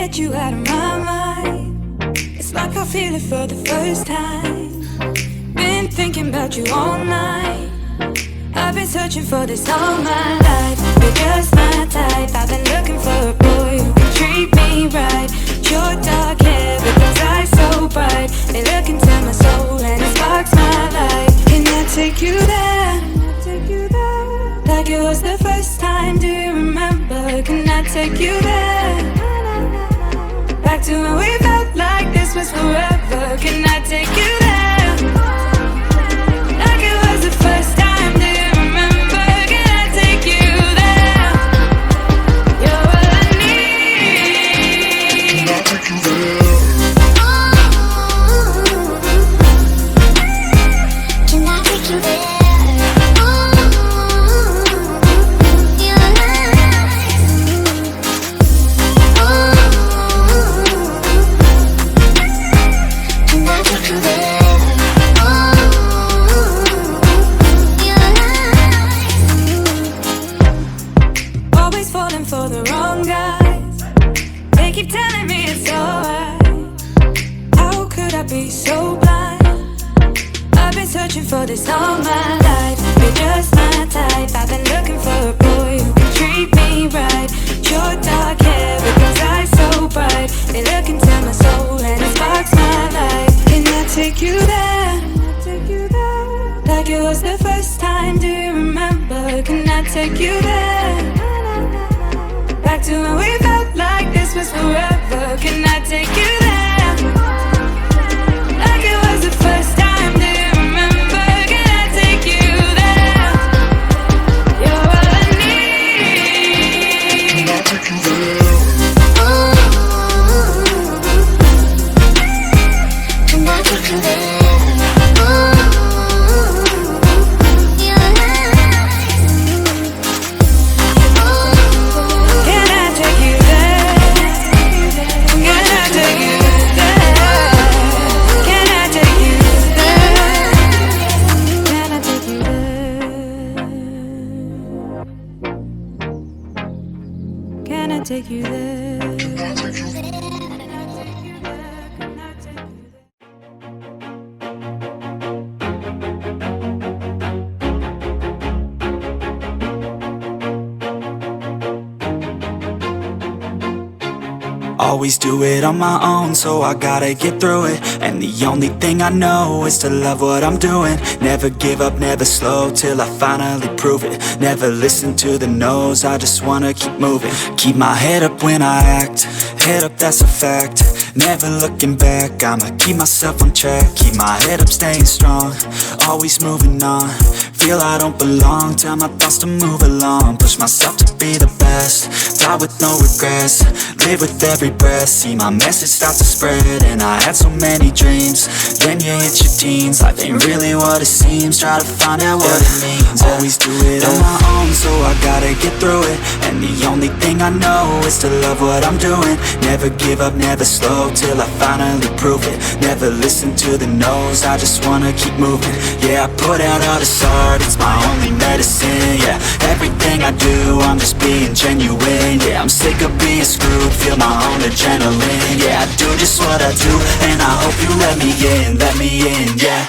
get you out of my mind. It's like I feel it for the first time. Been thinking about you all night. I've been searching for this all my life. You're just my type. I've been looking for a boy who can treat me right. Your dark hair with those eyes so bright, they look into my soul and it sparks my life. Can I take you there? Like it was the first time, do you remember? Can I take you there? Back to when we felt like this was forever. Can I take you there? Like it was the first time, do you remember? Can I take you there? You're all I need. Can I take you there? Can I take you there? Always falling for the wrong guys. They keep telling me it's alright. How could I be so blind? I've been searching for this all my life. You're just my type. I've been looking for a boy who can treat me right. Your dark hair with those eyes so bright, they look into my soul and it sparks my life. Can I take you there? Like it was the first time, do you remember? Can I take you there? Back to when we felt like this was forever. Can I take you there? Like it was the first time, do you remember? Can I take you there? You're all I need. Can I take you there? Can I take you there? Take you there. Can I take you there? Always do it on my own, so I gotta get through it. And the only thing I know is to love what I'm doing. Never give up, never slow, till I finally prove it. Never listen to the no's, I just wanna keep moving. Keep my head up when I act, head up, that's a fact. Never looking back, I'ma keep myself on track. Keep my head up, staying strong, always moving on. Feel I don't belong, tell my thoughts to move along. Push myself to be the best, die with no regrets. Live with every breath, see my message start to spread. And I had so many dreams, then you hit your teens. Life ain't really what it seems, try to find out what it means. Always do it on my own, so I gotta get through it. And the only thing I know is to love what I'm doing. Never give up, never slow, till I finally prove it. Never listen to the no's, I just wanna keep moving. Yeah, I put out all this art, it's my only medicine. Yeah, everything I do, I'm just being genuine. Yeah, I'm sick of being screwed, feel my own adrenaline. Yeah, I do just what I do, and I hope you let me in, yeah.